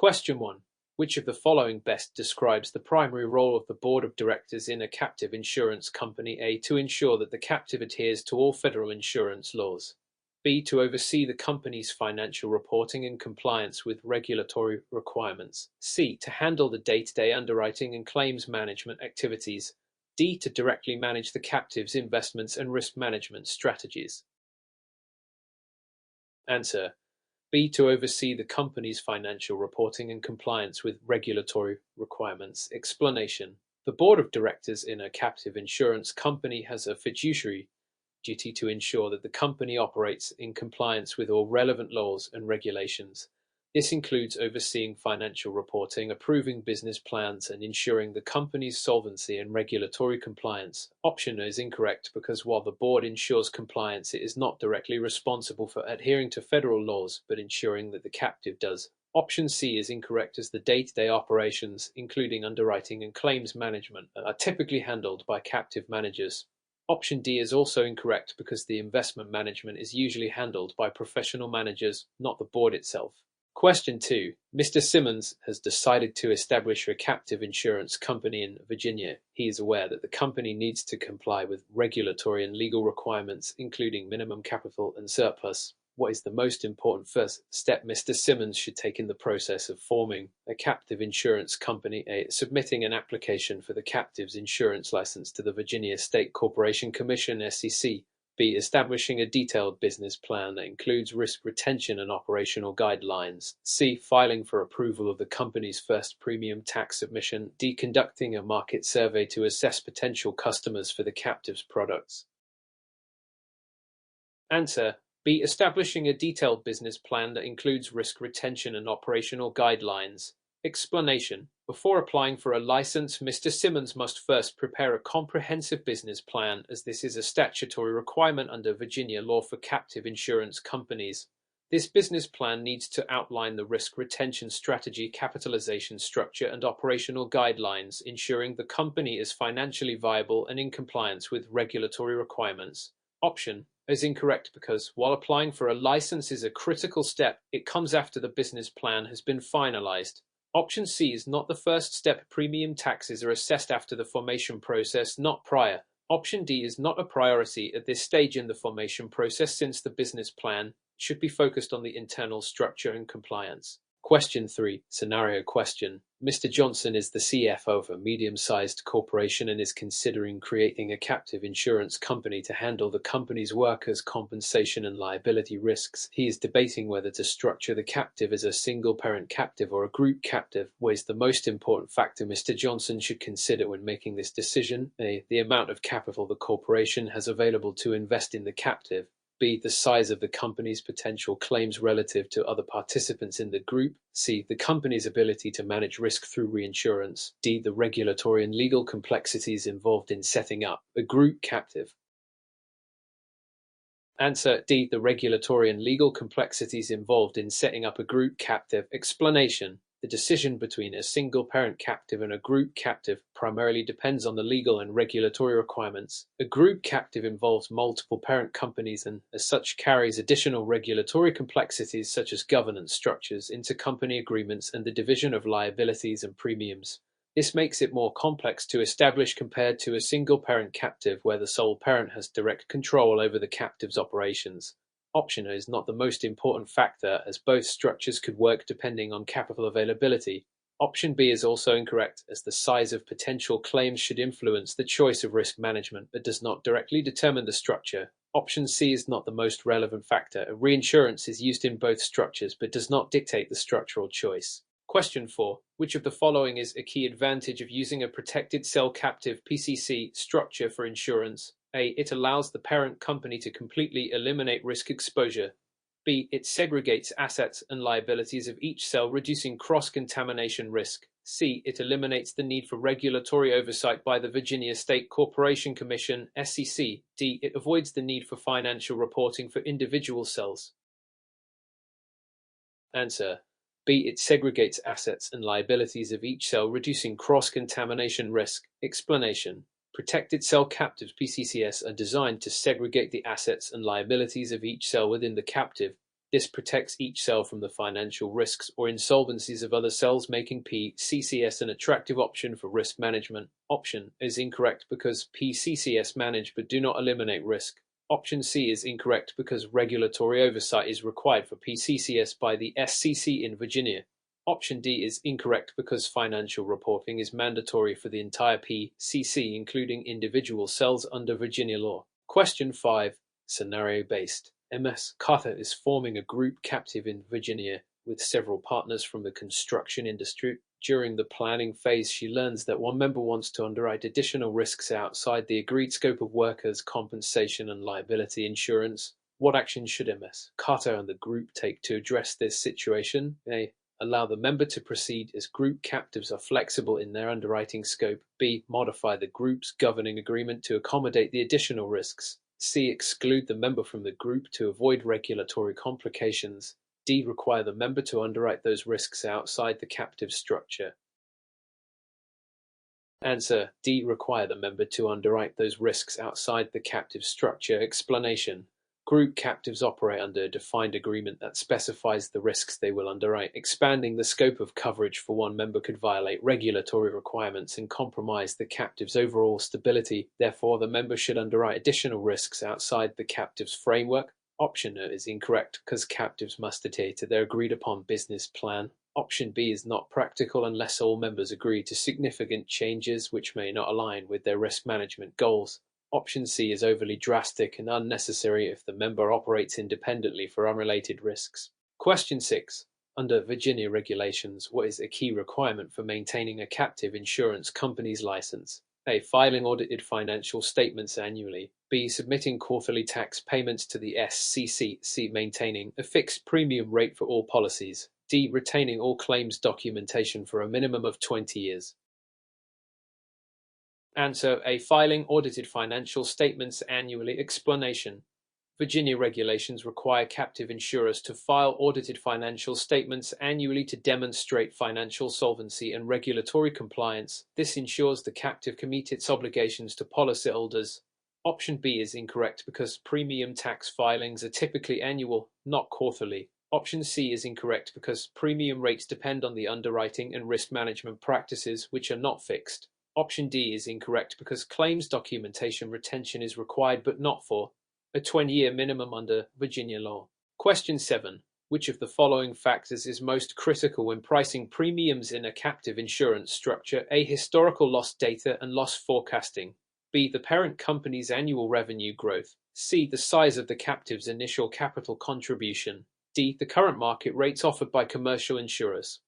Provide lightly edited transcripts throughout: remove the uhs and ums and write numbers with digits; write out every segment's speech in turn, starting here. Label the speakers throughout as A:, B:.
A: Question 1. Which of the following best describes the primary role of the board of directors in a captive insurance company? A. To ensure that the captive adheres to all federal insurance laws. B. To oversee the company's financial reporting and compliance with regulatory requirements. C. To handle the day-to-day underwriting and claims management activities. D. To directly manage the captive's investments and risk management strategies. Answer: B. To oversee the company's financial reporting and compliance with regulatory requirements. Explanation: the board of directors in a captive insurance company has a fiduciary duty to ensure that the company operates in compliance with all relevant laws and regulations. This includes overseeing financial reporting, approving business plans, and ensuring the company's solvency and regulatory compliance. Option A is incorrect because while the board ensures compliance, it is not directly responsible for adhering to federal laws, but ensuring that the captive does. Option C is incorrect as the day-to-day operations, including underwriting and claims management, are typically handled by captive managers. Option D is also incorrect because the investment management is usually handled by professional managers, not the board itself. Question 2. Mr. Simmons has decided to establish a captive insurance company in Virginia. He is aware that the company needs to comply with regulatory and legal requirements, including minimum capital and surplus. What is the most important first step Mr. Simmons should take in the process of forming a captive insurance company? A. Submitting an application for the captive's insurance license to the Virginia State Corporation Commission (SEC). B. Establishing a detailed business plan that includes risk retention and operational guidelines. C. Filing for approval of the company's first premium tax submission. D. Conducting a market survey to assess potential customers for the captive's products. Answer: B. Establishing a detailed business plan that includes risk retention and operational guidelines. Explanation: before applying for a license, Mr. Simmons must first prepare a comprehensive business plan, as this is a statutory requirement under Virginia law for captive insurance companies. This business plan needs to outline the risk retention strategy, capitalization structure, and operational guidelines, ensuring the company is financially viable and in compliance with regulatory requirements. Option is incorrect because, while applying for a license is a critical step, it comes after the business plan has been finalized. Option C is not the first step. Premium taxes are assessed after the formation process, not prior. Option D is not a priority at this stage in the formation process, since the business plan should be focused on the internal structure and compliance. Question 3. Scenario question. Mr. Johnson is the CFO of a medium-sized corporation and is considering creating a captive insurance company to handle the company's workers' compensation and liability risks. He is debating whether to structure the captive as a single-parent captive or a group captive. What is the most important factor Mr. Johnson should consider when making this decision? A. The amount of capital the corporation has available to invest in the captive. B. The size of the company's potential claims relative to other participants in the group. C. The company's ability to manage risk through reinsurance. D. The regulatory and legal complexities involved in setting up a group captive. Answer: D. The regulatory and legal complexities involved in setting up a group captive. Explanation: the decision between a single-parent captive and a group captive primarily depends on the legal and regulatory requirements. A group captive involves multiple parent companies and, as such, carries additional regulatory complexities such as governance structures, intercompany agreements, and the division of liabilities and premiums. This makes it more complex to establish compared to a single-parent captive where the sole parent has direct control over the captive's operations. Option A is not the most important factor, as both structures could work depending on capital availability. Option B is also incorrect, as the size of potential claims should influence the choice of risk management but does not directly determine the structure. Option C is not the most relevant factor. Reinsurance is used in both structures but does not dictate the structural choice. Question 4. Which of the following is a key advantage of using a protected cell captive (PCC) structure for insurance? A. It allows the parent company to completely eliminate risk exposure. B. It segregates assets and liabilities of each cell, reducing cross-contamination risk. C. It eliminates the need for regulatory oversight by the Virginia State Corporation Commission (SEC). D. It avoids the need for financial reporting for individual cells. Answer: B. It segregates assets and liabilities of each cell, reducing cross-contamination risk. Explanation: protected cell captives (PCCS) are designed to segregate the assets and liabilities of each cell within the captive. This protects each cell from the financial risks or insolvencies of other cells, making PCCS an attractive option for risk management. Option is incorrect because PCCS manage but do not eliminate risk. Option C is incorrect because regulatory oversight is required for PCCS by the SEC in Virginia. Option D is incorrect because financial reporting is mandatory for the entire PCC, including individual cells under Virginia law. Question 5. Scenario-based. MS Carter is forming a group captive in Virginia with several partners from the construction industry. During the planning phase, she learns that one member wants to underwrite additional risks outside the agreed scope of workers' compensation and liability insurance. What action should MS Carter and the group take to address this situation? A. Allow the member to proceed as group captives are flexible in their underwriting scope. B. Modify the group's governing agreement to accommodate the additional risks. C. Exclude the member from the group to avoid regulatory complications. D. Require the member to underwrite those risks outside the captive structure. Answer: D. Require the member to underwrite those risks outside the captive structure. Explanation: Group captives operate under a defined agreement that specifies the risks they will underwrite. Expanding the scope of coverage for one member could violate regulatory requirements and compromise the captive's overall stability. Therefore, the member should underwrite additional risks outside the captive's framework. Option A is incorrect because captives must adhere to their agreed-upon business plan. Option B is not practical unless all members agree to significant changes which may not align with their risk management goals. Option C is overly drastic and unnecessary if the member operates independently for unrelated risks. Question 6. Under Virginia regulations, what is a key requirement for maintaining a captive insurance company's license? A. Filing audited financial statements annually. B. Submitting quarterly tax payments to the SEC. C. Maintaining a fixed premium rate for all policies. D. Retaining all claims documentation for a minimum of 20 years. Answer: A. Filing audited financial statements annually. Explanation: Virginia regulations require captive insurers to file audited financial statements annually to demonstrate financial solvency and regulatory compliance. This ensures the captive can meet its obligations to policyholders. Option B is incorrect because premium tax filings are typically annual, not quarterly. Option C is incorrect because premium rates depend on the underwriting and risk management practices, which are not fixed. Option D is incorrect because claims documentation retention is required but not for a 20-year minimum under Virginia law. Question 7. Which of the following factors is most critical when pricing premiums in a captive insurance structure? A. Historical loss data and loss forecasting. B. The parent company's annual revenue growth. C. The size of the captive's initial capital contribution. D. The current market rates offered by commercial insurers.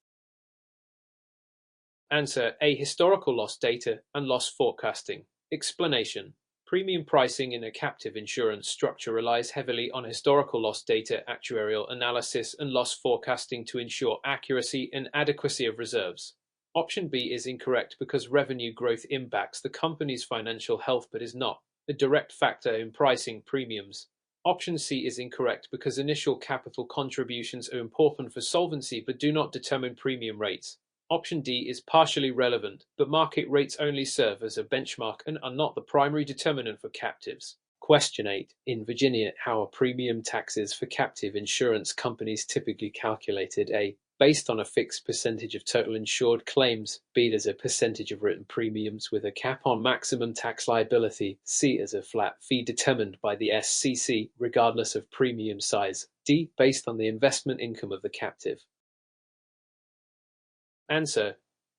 A: Answer: A. Historical loss data and loss forecasting. Explanation: Premium pricing in a captive insurance structure relies heavily on historical loss data, actuarial analysis, and loss forecasting to ensure accuracy and adequacy of reserves. Option B is incorrect because revenue growth impacts the company's financial health but is not a direct factor in pricing premiums. Option C is incorrect because initial capital contributions are important for solvency but do not determine premium rates. Option D is partially relevant, but market rates only serve as a benchmark and are not the primary determinant for captives. Question 8. In Virginia, how are premium taxes for captive insurance companies typically calculated? A. Based on a fixed percentage of total insured claims. B. As a percentage of written premiums with a cap on maximum tax liability. C. As a flat fee determined by the SEC regardless of premium size. D. Based on the investment income of the captive. Answer: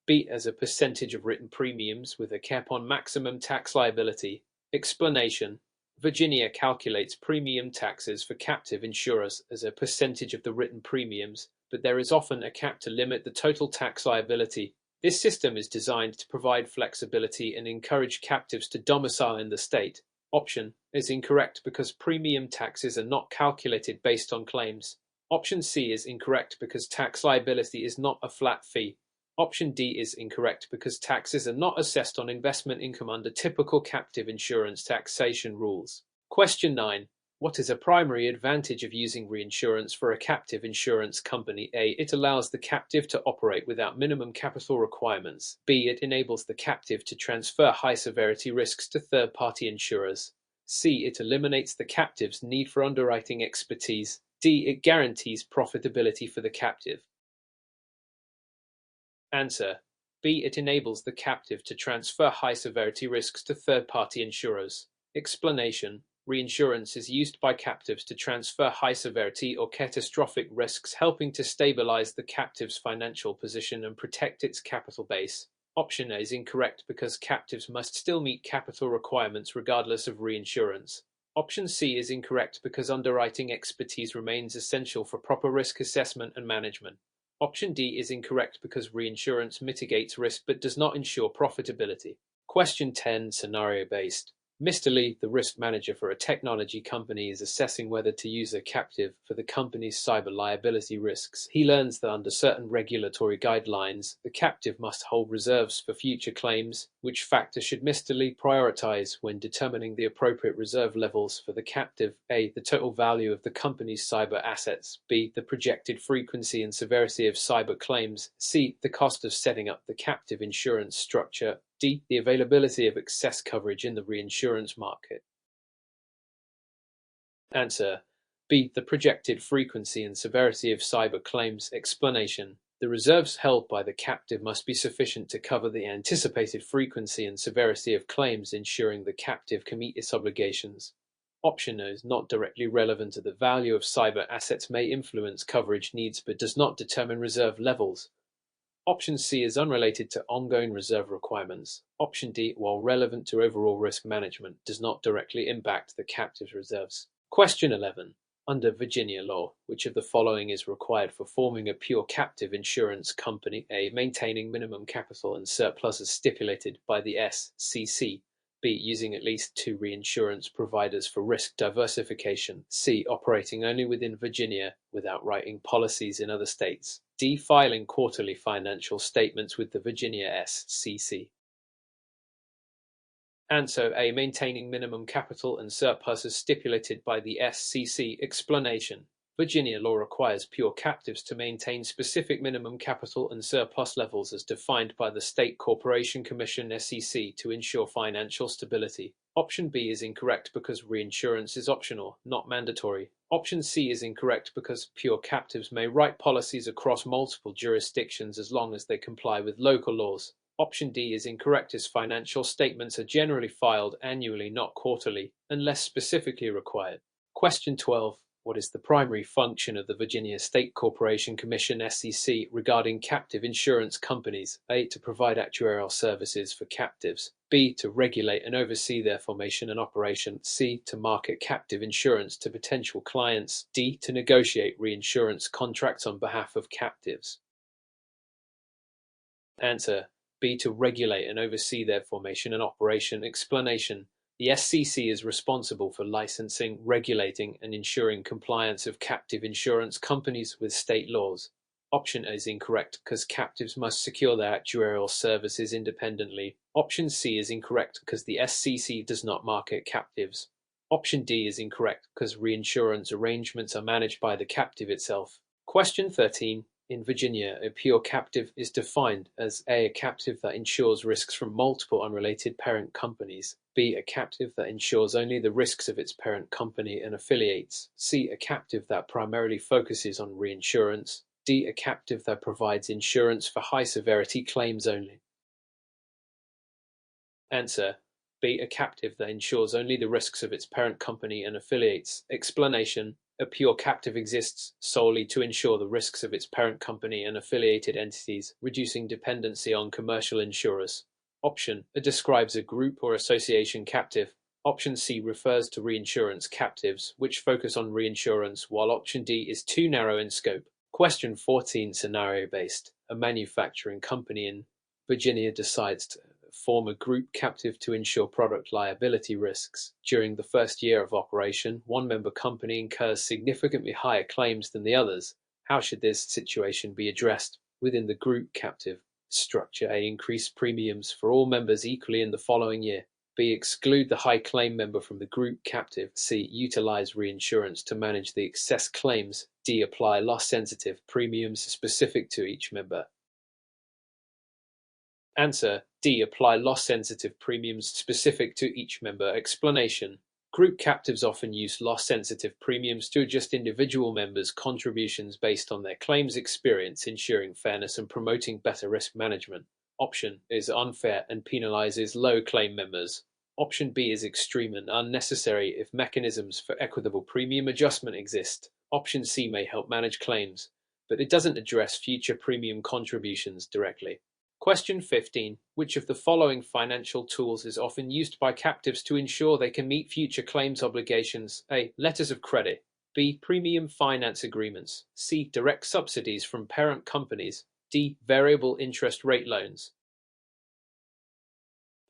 A: B. As a percentage of written premiums with a cap on maximum tax liability. Explanation: Virginia calculates premium taxes for captive insurers as a percentage of the written premiums, but there is often a cap to limit the total tax liability. This system is designed to provide flexibility and encourage captives to domicile in the state. Option is incorrect because premium taxes are not calculated based on claims. Option C is incorrect because tax liability is not a flat fee. Option D is incorrect because taxes are not assessed on investment income under typical captive insurance taxation rules. Question 9. What is a primary advantage of using reinsurance for a captive insurance company? A. It allows the captive to operate without minimum capital requirements. B. It enables the captive to transfer high-severity risks to third-party insurers. C. It eliminates the captive's need for underwriting expertise. D. It guarantees profitability for the captive. Answer: B. It enables the captive to transfer high-severity risks to third-party insurers. Explanation: reinsurance is used by captives to transfer high-severity or catastrophic risks, helping to stabilize the captive's financial position and protect its capital base. Option A is incorrect because captives must still meet capital requirements regardless of reinsurance. Option C is incorrect because underwriting expertise remains essential for proper risk assessment and management. Option D is incorrect because reinsurance mitigates risk but does not ensure profitability. Question 10, scenario-based. Mr. Lee, the risk manager for a technology company, is assessing whether to use a captive for the company's cyber liability risks. He learns that under certain regulatory guidelines, the captive must hold reserves for future claims. Which factor should Mr. Lee prioritize when determining the appropriate reserve levels for the captive? A. The total value of the company's cyber assets. B. The projected frequency and severity of cyber claims. C. The cost of setting up the captive insurance structure. D. The availability of excess coverage in the reinsurance market. Answer: B. The projected frequency and severity of cyber claims. Explanation: the reserves held by the captive must be sufficient to cover the anticipated frequency and severity of claims, ensuring the captive can meet its obligations. Option O is not directly relevant to the value of cyber assets, may influence coverage needs but does not determine reserve levels. Option C is unrelated to ongoing reserve requirements. Option D, while relevant to overall risk management, does not directly impact the captive's reserves. Question 11. Under Virginia law, which of the following is required for forming a pure captive insurance company? A. Maintaining minimum capital and surplus as stipulated by the SCC. B. Using at least 2 reinsurance providers for risk diversification. C. Operating only within Virginia without writing policies in other states. D. Filing quarterly financial statements with the Virginia SCC. Answer: A. Maintaining minimum capital and surplus as stipulated by the SCC. Explanation: Virginia law requires pure captives to maintain specific minimum capital and surplus levels as defined by the State Corporation Commission (SEC) to ensure financial stability. Option B is incorrect because reinsurance is optional, not mandatory. Option C is incorrect because pure captives may write policies across multiple jurisdictions as long as they comply with local laws. Option D is incorrect as financial statements are generally filed annually, not quarterly, unless specifically required. Question 12. What is the primary function of the Virginia State Corporation Commission (SEC) regarding captive insurance companies? A. To provide actuarial services for captives. B. To regulate and oversee their formation and operation. C. To market captive insurance to potential clients. D. To negotiate reinsurance contracts on behalf of captives. Answer: B. To regulate and oversee their formation and operation. Explanation: the SCC is responsible for licensing, regulating, and ensuring compliance of captive insurance companies with state laws. Option A is incorrect because captives must secure their actuarial services independently. Option C is incorrect because the SCC does not market captives. Option D is incorrect because reinsurance arrangements are managed by the captive itself. Question 13. In Virginia, a pure captive is defined as A. A captive that insures risks from multiple unrelated parent companies. B. A captive that insures only the risks of its parent company and affiliates. C. A captive that primarily focuses on reinsurance. D. A captive that provides insurance for high-severity claims only. Answer: B. A captive that insures only the risks of its parent company and affiliates. Explanation: a pure captive exists solely to insure the risks of its parent company and affiliated entities, reducing dependency on commercial insurers. Option A describes a group or association captive. Option C refers to reinsurance captives, which focus on reinsurance, while option D is too narrow in scope. Question 14, scenario-based. A manufacturing company in Virginia decides to form a group captive to insure product liability risks. During the first year of operation, one member company incurs significantly higher claims than the others. How should this situation be addressed? Within the group captive structure, A. Increase premiums for all members equally in the following year. B. Exclude the high claim member from the group captive. C. Utilize reinsurance to manage the excess claims. D. Apply loss-sensitive premiums specific to each member. Answer: D. Apply loss-sensitive premiums specific to each member. Explanation: Group captives often use loss-sensitive premiums to adjust individual members' contributions based on their claims experience, ensuring fairness and promoting better risk management. Option is unfair and penalizes low claim members. Option B is extreme and unnecessary if mechanisms for equitable premium adjustment exist. Option C may help manage claims, but it doesn't address future premium contributions directly. Question 15. Which of the following financial tools is often used by captives to ensure they can meet future claims obligations? A. Letters of credit. B. Premium finance agreements. C. Direct subsidies from parent companies. D. Variable interest rate loans.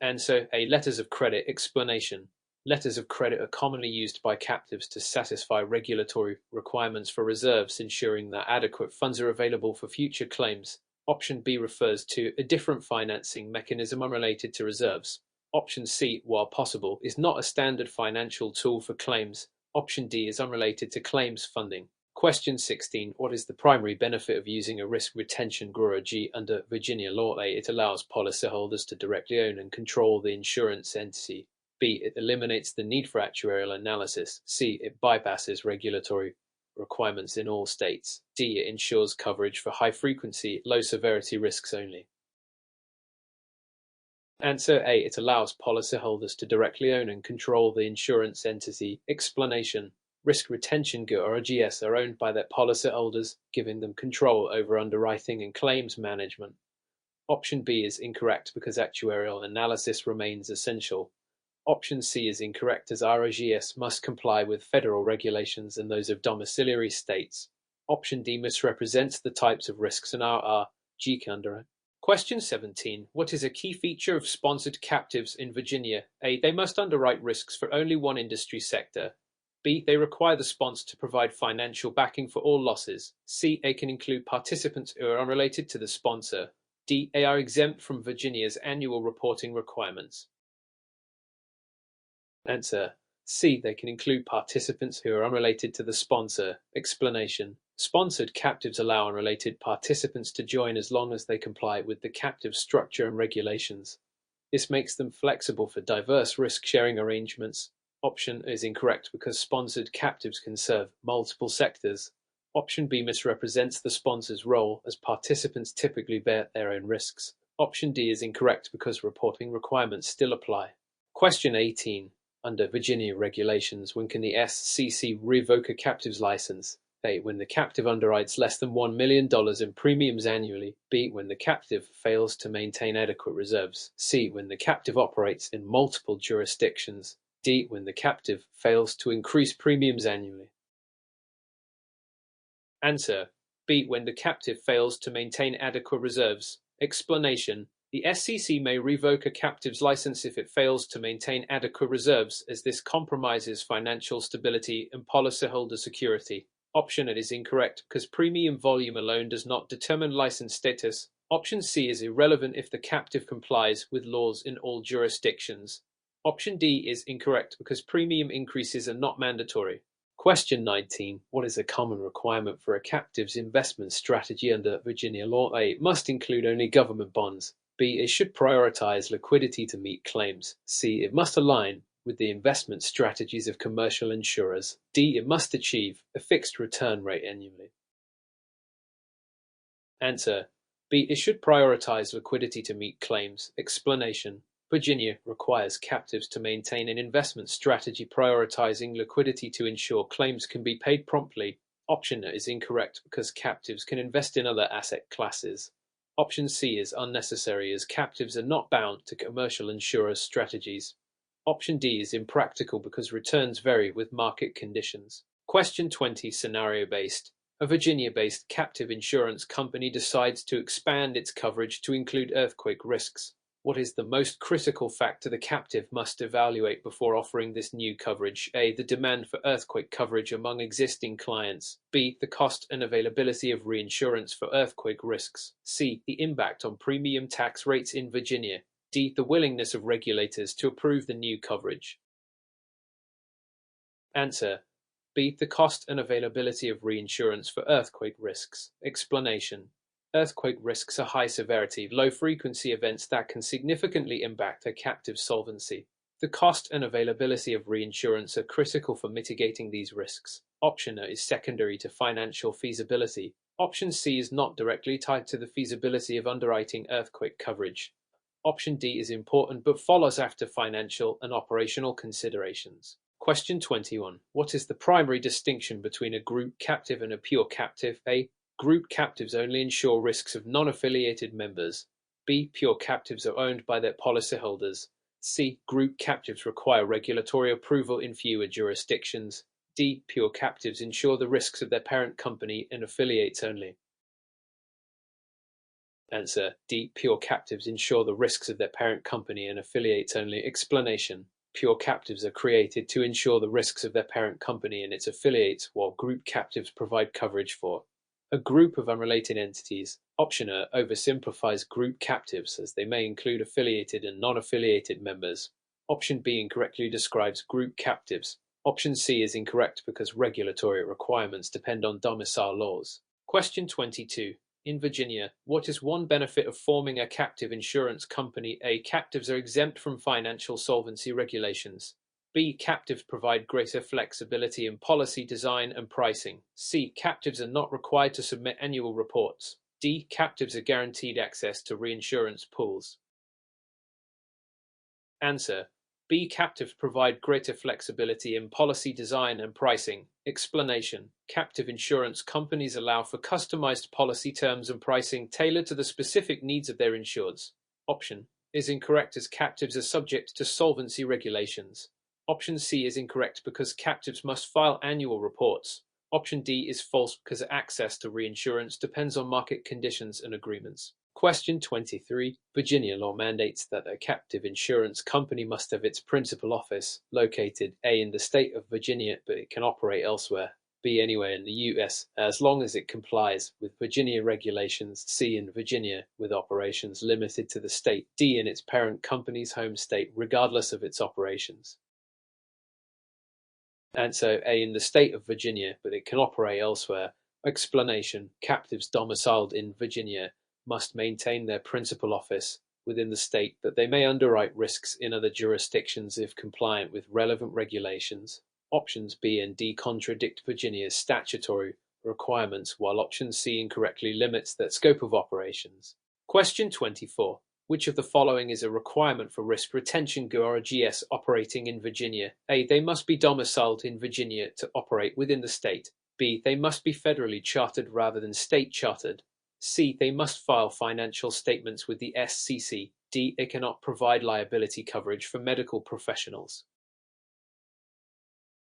A: Answer A. Letters of credit. Explanation. Letters of credit are commonly used by captives to satisfy regulatory requirements for reserves, ensuring that adequate funds are available for future claims. Option B refers to a different financing mechanism unrelated to reserves. Option C, while possible, is not a standard financial tool for claims. Option D is unrelated to claims funding. Question 16. What is the primary benefit of using a risk retention GROR-AG under Virginia law? A. It allows policyholders to directly own and control the insurance entity. B. It eliminates the need for actuarial analysis. C. It bypasses regulatory requirements in all states. D. It ensures coverage for high-frequency, low-severity risks only. Answer A. It allows policyholders to directly own and control the insurance entity. Explanation. Risk retention GRORs are owned by their policyholders, giving them control over underwriting and claims management. Option B is incorrect because actuarial analysis remains essential. Option C is incorrect as ROGS must comply with federal regulations and those of domiciliary states. Option D misrepresents the types of risks and RRG can underwrite. Question 17. What is a key feature of sponsored captives in Virginia? A. They must underwrite risks for only one industry sector. B. They require the sponsor to provide financial backing for all losses. C. A can include participants who are unrelated to the sponsor. D. They are exempt from Virginia's annual reporting requirements. Answer C. They can include participants who are unrelated to the sponsor. Explanation. Sponsored captives allow unrelated participants to join as long as they comply with the captive structure and regulations. This makes them flexible for diverse risk-sharing arrangements. Option is incorrect because sponsored captives can serve multiple sectors. Option B misrepresents the sponsor's role, as participants typically bear their own risks. Option D is incorrect because reporting requirements still apply. Question 18. Under Virginia regulations, when can the SCC revoke a captive's license? A. When the captive underwrites less than $1 million in premiums annually. B. When the captive fails to maintain adequate reserves. C. When the captive operates in multiple jurisdictions. D. When the captive fails to increase premiums annually. Answer B. When the captive fails to maintain adequate reserves. Explanation. The SCC may revoke a captive's license if it fails to maintain adequate reserves, as this compromises financial stability and policyholder security. Option A is incorrect because premium volume alone does not determine license status. Option C is irrelevant if the captive complies with laws in all jurisdictions. Option D is incorrect because premium increases are not mandatory. Question 19. What is a common requirement for a captive's investment strategy under Virginia law? A. It must include only government bonds. B. It should prioritize liquidity to meet claims. C. It must align with the investment strategies of commercial insurers. D. It must achieve a fixed return rate annually. Answer B. It should prioritize liquidity to meet claims. Explanation. Virginia requires captives to maintain an investment strategy prioritizing liquidity to ensure claims can be paid promptly. Option A is incorrect because captives can invest in other asset classes. Option C is unnecessary as captives are not bound to commercial insurers' strategies. Option D is impractical because returns vary with market conditions. Question 20. Scenario-based. A Virginia-based captive insurance company decides to expand its coverage to include earthquake risks. What is the most critical factor the captive must evaluate before offering this new coverage? A. The demand for earthquake coverage among existing clients. B. The cost and availability of reinsurance for earthquake risks. C. The impact on premium tax rates in Virginia. D. The willingness of regulators to approve the new coverage. Answer B. The cost and availability of reinsurance for earthquake risks. Explanation. Earthquake risks are high-severity, low-frequency events that can significantly impact a captive's solvency. The cost and availability of reinsurance are critical for mitigating these risks. Option A is secondary to financial feasibility. Option C is not directly tied to the feasibility of underwriting earthquake coverage. Option D is important but follows after financial and operational considerations. Question 21. What is the primary distinction between a group captive and a pure captive? A. Group captives only insure risks of non-affiliated members. B. Pure captives are owned by their policyholders. C. Group captives require regulatory approval in fewer jurisdictions. D. Pure captives insure the risks of their parent company and affiliates only. Answer: D. Pure captives insure the risks of their parent company and affiliates only. Explanation: Pure captives are created to insure the risks of their parent company and its affiliates, while group captives provide coverage for a group of unrelated entities. Option A oversimplifies group captives, as they may include affiliated and non-affiliated members. Option B incorrectly describes group captives. Option C is incorrect because regulatory requirements depend on domicile laws. Question 22. In Virginia, what is one benefit of forming a captive insurance company? A. Captives are exempt from financial solvency regulations. B. Captives provide greater flexibility in policy design and pricing. C. Captives are not required to submit annual reports. D. Captives are guaranteed access to reinsurance pools. Answer: B. Captives provide greater flexibility in policy design and pricing. Explanation: Captive insurance companies allow for customized policy terms and pricing tailored to the specific needs of their insureds. Option is incorrect as captives are subject to solvency regulations. Option C is incorrect because captives must file annual reports. Option D is false because access to reinsurance depends on market conditions and agreements. Question 23. Virginia law mandates that a captive insurance company must have its principal office located A. in the state of Virginia, but it can operate elsewhere. B. anywhere in the U.S., as long as it complies with Virginia regulations. C. in Virginia, with operations limited to the state. D. in its parent company's home state, regardless of its operations. Answer: A. in the state of Virginia, but it can operate elsewhere. Explanation: Captives domiciled in Virginia must maintain their principal office within the state, but they may underwrite risks in other jurisdictions if compliant with relevant regulations. Options B and D contradict Virginia's statutory requirements, while option C incorrectly limits their scope of operations. Question 24. Which of the following is a requirement for risk retention GRGS operating in Virginia? A. They must be domiciled in Virginia to operate within the state. B. They must be federally chartered rather than state chartered. C. They must file financial statements with the SEC. D. They cannot provide liability coverage for medical professionals.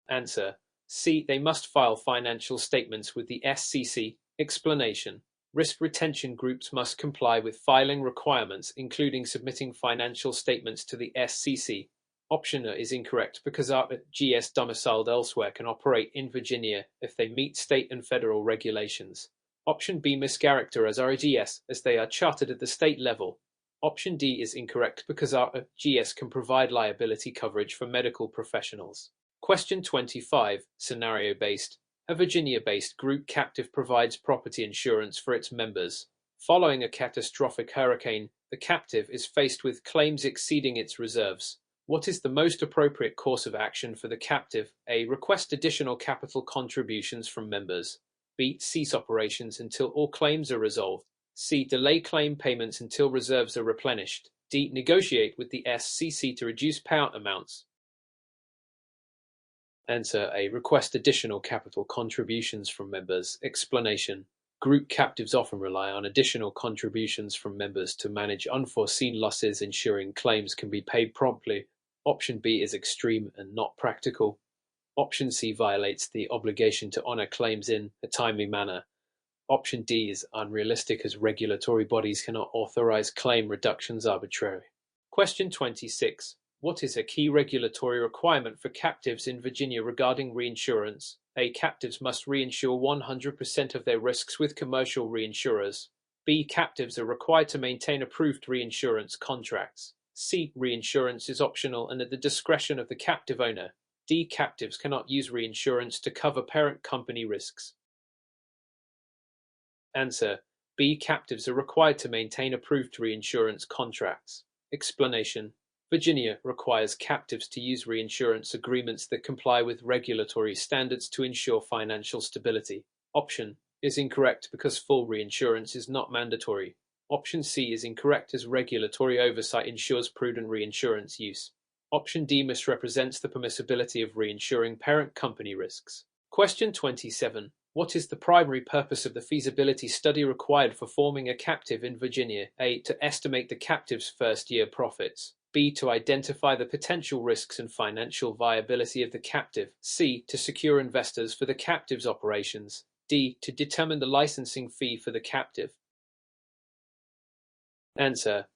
A: Answer: C. They must file financial statements with the SEC. Explanation: Risk retention groups must comply with filing requirements, including submitting financial statements to the SEC. Option A is incorrect because RGS domiciled elsewhere can operate in Virginia if they meet state and federal regulations. Option B mischaracter as RGS, as they are chartered at the state level. Option D is incorrect because RGS can provide liability coverage for medical professionals. Question 25. Scenario-based. A Virginia-based group captive provides property insurance for its members. Following a catastrophic hurricane, the captive is faced with claims exceeding its reserves. What is the most appropriate course of action for the captive? A. Request additional capital contributions from members. B. Cease operations until all claims are resolved. C. Delay claim payments until reserves are replenished. D. Negotiate with the SEC to reduce payout amounts. Answer A. Request additional capital contributions from members. Explanation: Group captives often rely on additional contributions from members to manage unforeseen losses, ensuring claims can be paid promptly. Option B is extreme and not practical. Option C violates the obligation to honor claims in a timely manner. Option D is unrealistic as regulatory bodies cannot authorize claim reductions arbitrarily. Question 26. What is a key regulatory requirement for captives in Virginia regarding reinsurance? A. Captives must reinsure 100% of their risks with commercial reinsurers. B. Captives are required to maintain approved reinsurance contracts. C. Reinsurance is optional and at the discretion of the captive owner. D. Captives cannot use reinsurance to cover parent company risks. Answer: B. Captives are required to maintain approved reinsurance contracts. Explanation: Virginia requires captives to use reinsurance agreements that comply with regulatory standards to ensure financial stability. Option is incorrect because full reinsurance is not mandatory. Option C is incorrect as regulatory oversight ensures prudent reinsurance use. Option D misrepresents the permissibility of reinsuring parent company risks. Question 27. What is the primary purpose of the feasibility study required for forming a captive in Virginia? A. To estimate the captive's first-year profits. B. To identify the potential risks and financial viability of the captive. C. To secure investors for the captive's operations. D. To determine the licensing fee for the captive. Answer: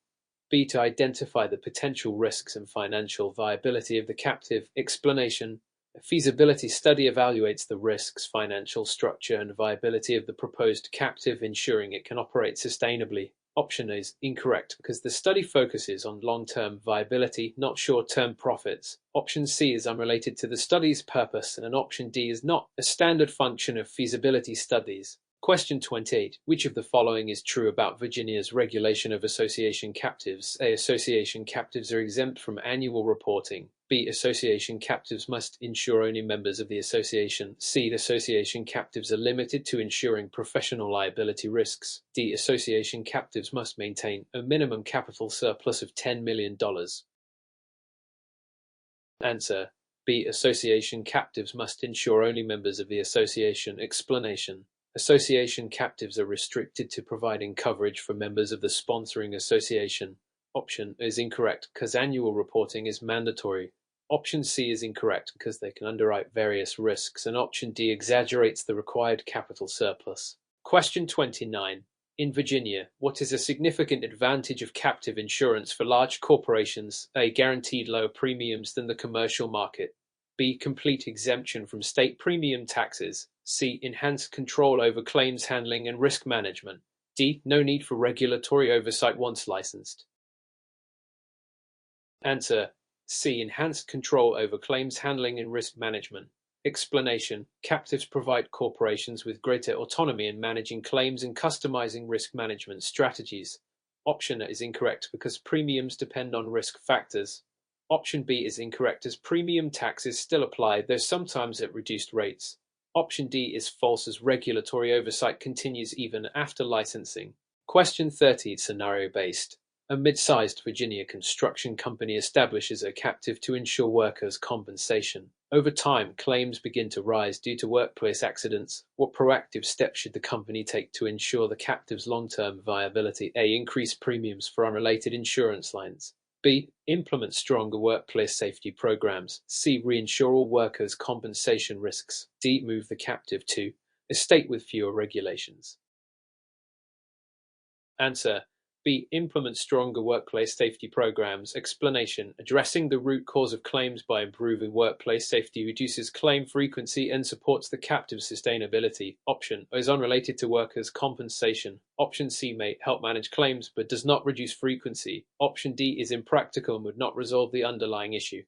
A: B. To identify the potential risks and financial viability of the captive. Explanation: a feasibility study evaluates the risks, financial structure, and viability of the proposed captive, ensuring it can operate sustainably. Option is incorrect because the study focuses on long-term viability, not short-term profits. Option C is unrelated to the study's purpose, and option D is not a standard function of feasibility studies. Question 28. Which of the following is true about Virginia's regulation of association captives? A. Association captives are exempt from annual reporting. B. Association captives must insure only members of the association. C. Association captives are limited to insuring professional liability risks. D. Association captives must maintain a minimum capital surplus of $10 million. Answer: B. Association captives must insure only members of the association. Explanation: association captives are restricted to providing coverage for members of the sponsoring association. Option is incorrect because annual reporting is mandatory. Option C is incorrect because they can underwrite various risks, and option D exaggerates the required capital surplus. Question 29. In Virginia, what is a significant advantage of captive insurance for large corporations? A. Guaranteed lower premiums than the commercial market. B. Complete exemption from state premium taxes. C. Enhanced control over claims handling and risk management. D. No need for regulatory oversight once licensed. Answer: C. Enhanced control over claims handling and risk management. Explanation: captives provide corporations with greater autonomy in managing claims and customizing risk management strategies. Option is incorrect because premiums depend on risk factors. Option B is incorrect as premium taxes still apply, though sometimes at reduced rates. Option D is false as regulatory oversight continues even after licensing. Question 30. Scenario-based. A mid-sized Virginia construction company establishes a captive to ensure workers' compensation. Over time, claims begin to rise due to workplace accidents. What proactive steps should the company take to ensure the captive's long-term viability? A. Increase premiums for unrelated insurance lines. B. Implement stronger workplace safety programs. C. Reinsure all workers' compensation risks. D. Move the captive to a state with fewer regulations. Answer: B. Implement stronger workplace safety programs. Explanation: addressing the root cause of claims by improving workplace safety reduces claim frequency and supports the captive's sustainability. Option is unrelated to workers' compensation. Option C may help manage claims but does not reduce frequency. Option D is impractical and would not resolve the underlying issue.